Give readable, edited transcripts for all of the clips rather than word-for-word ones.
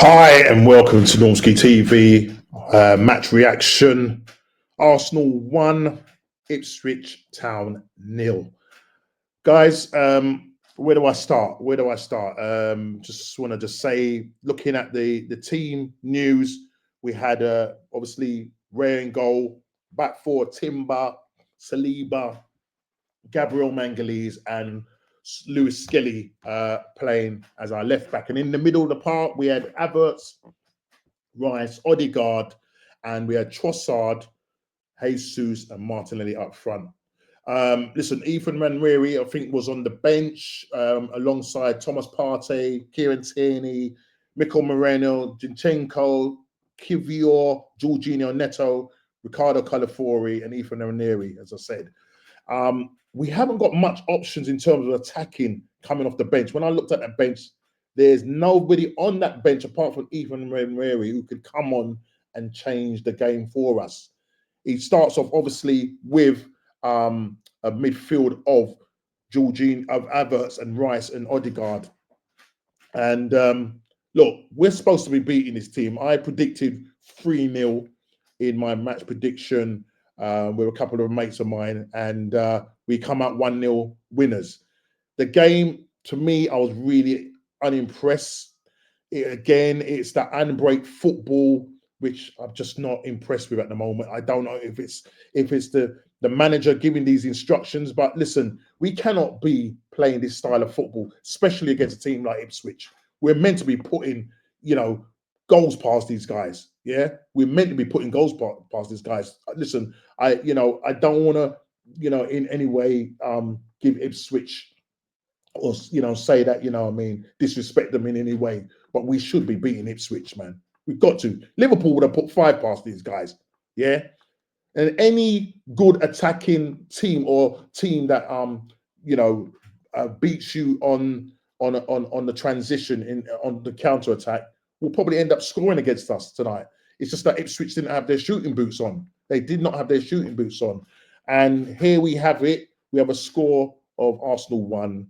Hi and welcome to Normski TV match reaction. Arsenal 1, Ipswich Town 0. Guys, where do I start? Just want to say, looking at the team news, we had obviously Ray in goal, back four Timber, Saliba, Gabriel Mangalese, and Lewis Skelly playing as our left back. And in the middle of the park, we had Havertz, Rice, Odegaard, and we had Trossard, Jesus, and Martinelli up front. Listen, Ethan Manrieri, I think, was on the bench alongside Thomas Partey, Kieran Tierney, Mikel Moreno, Zinchenko, Kivior, Jorginho Neto, Ricardo Calafori, and Ethan Manrieri, as I said. We haven't got much options in terms of attacking coming off the bench. When I looked at that bench, there's nobody on that bench apart from Ethan Manrieri who could come on and change the game for us. He starts off obviously with a midfield of Havertz and Rice and Odegaard. And look, we're supposed to be beating this team. I predicted 3-0 in my match prediction with a couple of mates of mine, and we come out 1-0 winners. The game, to me, I was really unimpressed. It's that handbrake football, which I'm just not impressed with at the moment. I don't know if it's the manager giving these instructions, but listen, we cannot be playing this style of football, especially against a team like Ipswich. We're meant to be putting, goals past these guys. Yeah, we're meant to be putting goals past these guys. Listen, I don't want to, in any way give Ipswich or say that disrespect them in any way, but we should be beating Ipswich, man. We've got to. Liverpool would have put 5 past these guys, yeah. And any good attacking team or team that beats you on the transition on the counter attack will probably end up scoring against us tonight. It's just that Ipswich didn't have their shooting boots on. They did not have their shooting boots on, and here we have it. We have a score of Arsenal 1,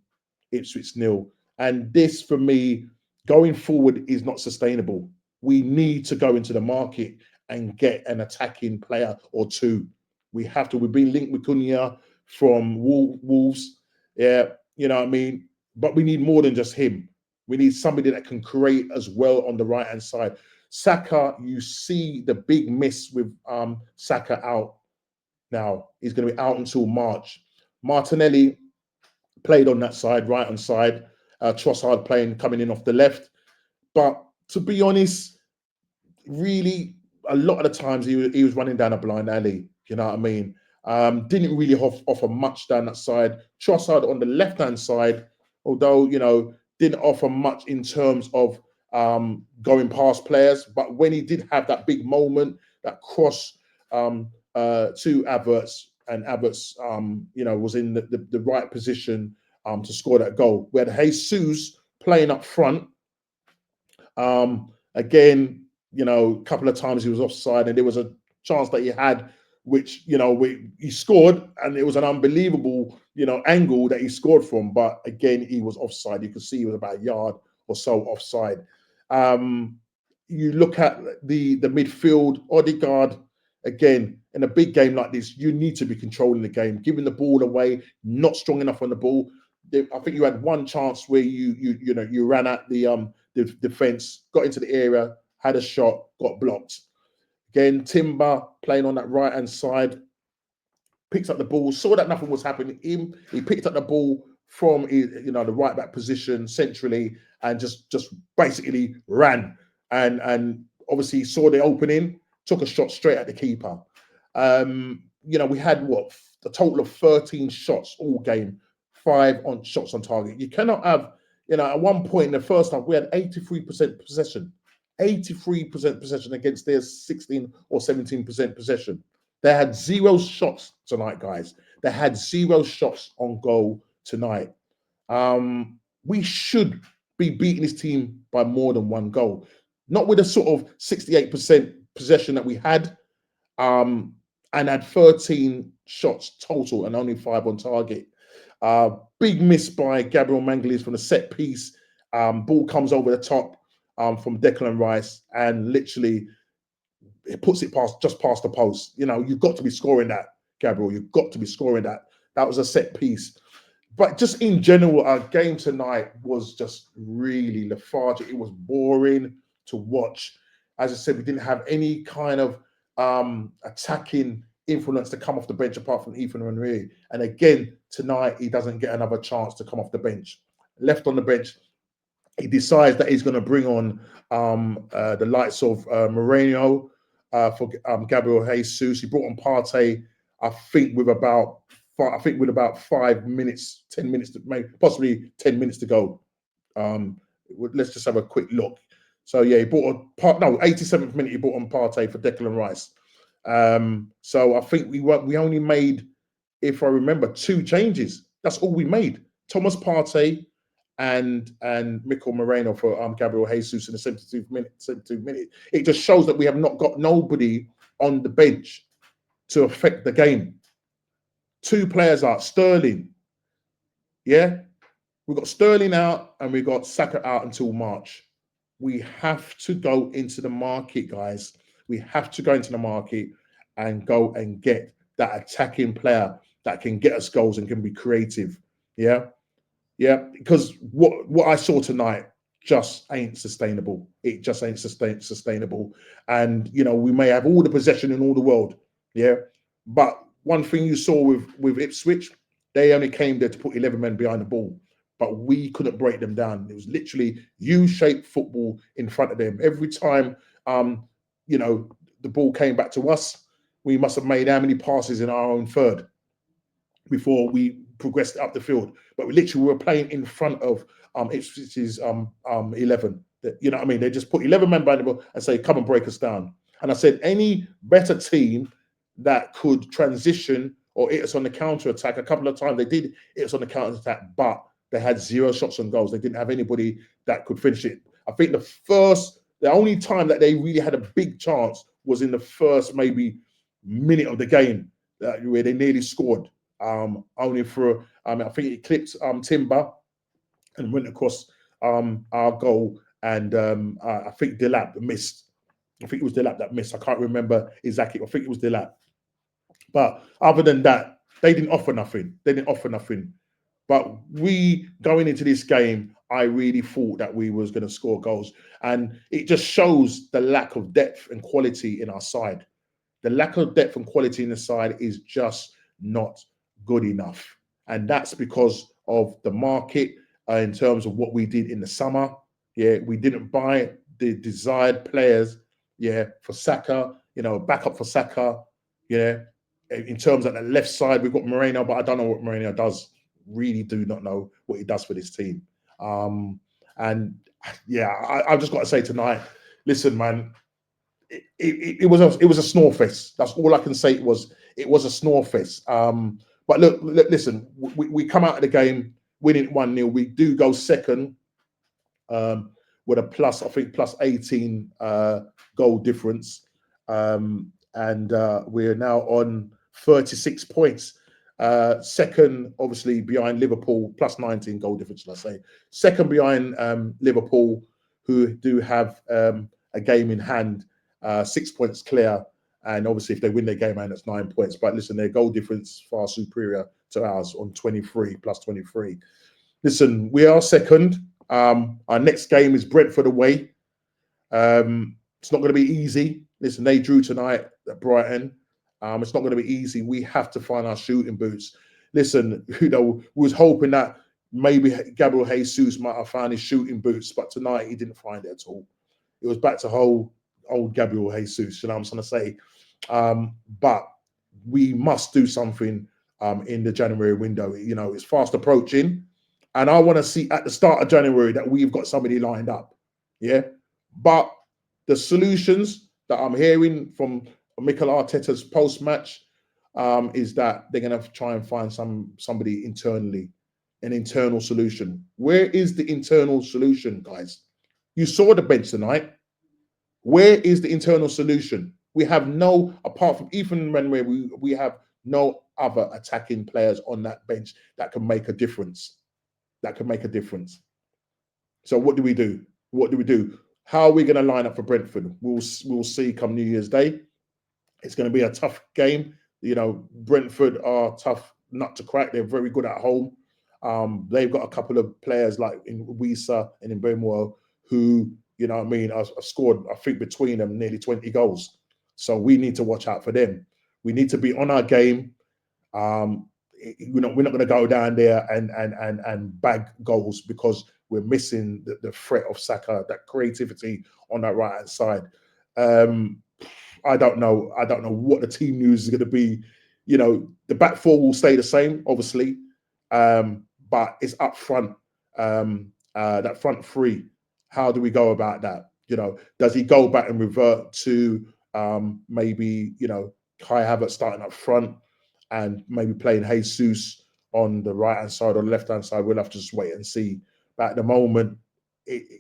Ipswich 0. And this, for me, going forward is not sustainable. We need to go into the market and get an attacking player or two. We have to. We've been linked with Cunha from Wolves. Yeah, you know what I mean? But we need more than just him. We need somebody that can create as well on the right-hand side. Saka, you see the big miss with Saka out now. He's going to be out until March. Martinelli played on that side, right-hand side. Trossard coming in off the left. But to be honest, really, a lot of the times he was running down a blind alley. You know what I mean? Didn't really offer much down that side. Trossard on the left-hand side, although, didn't offer much in terms of going past players. But when he did have that big moment, that cross to Havertz, and Havertz, was in the right position to score that goal. We had Jesus playing up front. Again, a couple of times he was offside, and there was a chance that he had, which, he scored, and it was an unbelievable, angle that he scored from. But again, he was offside. You could see he was about a yard or so offside. You look at the midfield, Odegaard, again, in a big game like this, you need to be controlling the game, giving the ball away, not strong enough on the ball. I think you had one chance where you ran at the defense, got into the area, had a shot, got blocked. Again, Timber playing on that right-hand side, picks up the ball, saw that nothing was happening to him. He picked up the ball from the right back position centrally and just basically ran and obviously saw the opening, took a shot straight at the keeper. We had a total of 13 shots all game, 5 shots on target. You cannot have, at one point in the first half, we had 83% possession. 83% possession against their 16 or 17% possession. They had 0 shots tonight, guys. They had 0 shots on goal tonight. We should be beating this team by more than 1 goal. Not with a sort of 68% possession that we had, and had 13 shots total and only 5 on target. Big miss by Gabriel Mangalese from the set piece. Ball comes over the top. from Declan Rice, and literally it puts it just past the post. You've got to be scoring that, Gabriel. You've got to be scoring that. That was a set piece. But just in general, our game tonight was just really lethargic. It was boring to watch. As I said, we didn't have any kind of attacking influence to come off the bench apart from Ethan Henry. And again, tonight, he doesn't get another chance to come off the bench. Left on the bench, he decides that he's going to bring on the likes of Moreno for Gabriel Jesus. He brought on Partey, I think with about 5 minutes, 10 minutes, possibly 10 minutes to go. Let's just have a quick look. So yeah, he brought on 87th minute. He brought on Partey for Declan Rice. So I think we only made, if I remember, 2 changes. That's all we made. Thomas Partey and Mikel Moreno for Gabriel Jesus in the 72th minute. It just shows that we have not got nobody on the bench to affect the game. 2 players out. Sterling. Yeah. We've got Sterling out and we've got Saka out until March. We have to go into the market, guys. We have to go into the market and go and get that attacking player that can get us goals and can be creative. Yeah. Yeah. Because what I saw tonight just ain't sustainable. It just ain't sustainable. And, we may have all the possession in all the world. Yeah. But one thing you saw with Ipswich, they only came there to put 11 men behind the ball. But we couldn't break them down. It was literally U-shaped football in front of them. Every time, the ball came back to us, we must have made how many passes in our own third before we progressed up the field. But we were playing in front of Ipswich's 11. You know what I mean? They just put 11 men behind the ball and say, come and break us down. And I said, any better team that could transition or hit us on the counter-attack, a couple of times they did hit us on the counter-attack, but they had 0 shots on goals. They didn't have anybody that could finish it. I think the only time that they really had a big chance was in the first maybe minute of the game where they nearly scored. Only for, I think it clipped Timber and went across our goal. And I think Delap missed. I think it was Delap that missed. I can't remember exactly. I think it was Delap. But other than that, they didn't offer nothing. But we, going into this game, I really thought that we was going to score goals. And it just shows the lack of depth and quality in our side. The lack of depth and quality in the side is just not good enough. And that's because of the market in terms of what we did in the summer. Yeah, we didn't buy the desired players, for Saka, backup for Saka. Yeah, in terms of the left side, we've got Moreno, but I don't know what Moreno does. Really do not know what he does for this team. And yeah, I've just got to say tonight, listen, man, it was a snore fest. That's all I can say. It was a snore fest. But look, listen, we come out of the game winning 1-0. We do go second with a plus, I think, plus 18 goal difference. And we're now on 36 points. Second, obviously, behind Liverpool, plus 19 goal difference, let's say. Second behind Liverpool, who do have a game in hand, 6 points clear. And obviously, if they win their game, man, that's 9 points. But listen, their goal difference far superior to ours on 23, plus 23. Listen, we are second. Our next game is Brentford away. It's not going to be easy. Listen, they drew tonight at Brighton. It's not going to be easy. We have to find our shooting boots. Listen, we was hoping that maybe Gabriel Jesus might have found his shooting boots, but tonight he didn't find it at all. It was back to old Gabriel Jesus, you know what I'm trying to say? But we must do something in the January window. It's fast approaching. And I want to see at the start of January that we've got somebody lined up. Yeah. But the solutions that I'm hearing from Mikel Arteta's post-match is that they're going to try and find somebody internally, an internal solution. Where is the internal solution, guys? You saw the bench tonight. Where is the internal solution? We have no, apart from Ethan Renway, we have no other attacking players on that bench that can make a difference. So what do we do? How are we going to line up for Brentford? We'll see come New Year's Day. It's going to be a tough game. You know, Brentford are tough nut to crack. They're very good at home. They've got a couple of players like in Wisa and in Benwell who, you know what I mean, have scored, I think, between them nearly 20 goals. So we need to watch out for them. We need to be on our game. Um, we're not going to go down there and bag goals because we're missing the threat of Saka, that creativity on that right hand side. Um, I don't know. I don't know what the team news is going to be. You know, the back four will stay the same, obviously, but it's up front. That front three. How do we go about that? You know, does he go back and revert to maybe Kai Havertz starting up front and maybe playing Jesus on the right hand side or the left hand side? We'll have to just wait and see. But at the moment,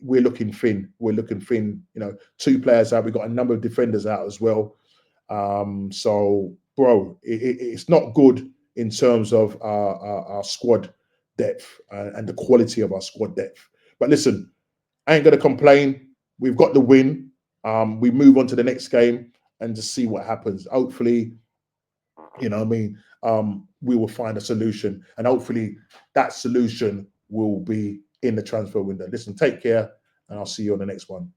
we're looking thin. We're looking thin. You know, two players out. We've got a number of defenders out as well. So, bro, it's not good in terms of our squad depth and the quality of our squad depth. But listen, I ain't going to complain. We've got the win. We move on to the next game and just see what happens. Hopefully, we will find a solution, and hopefully that solution will be in the transfer window. Listen, take care, and I'll see you on the next one.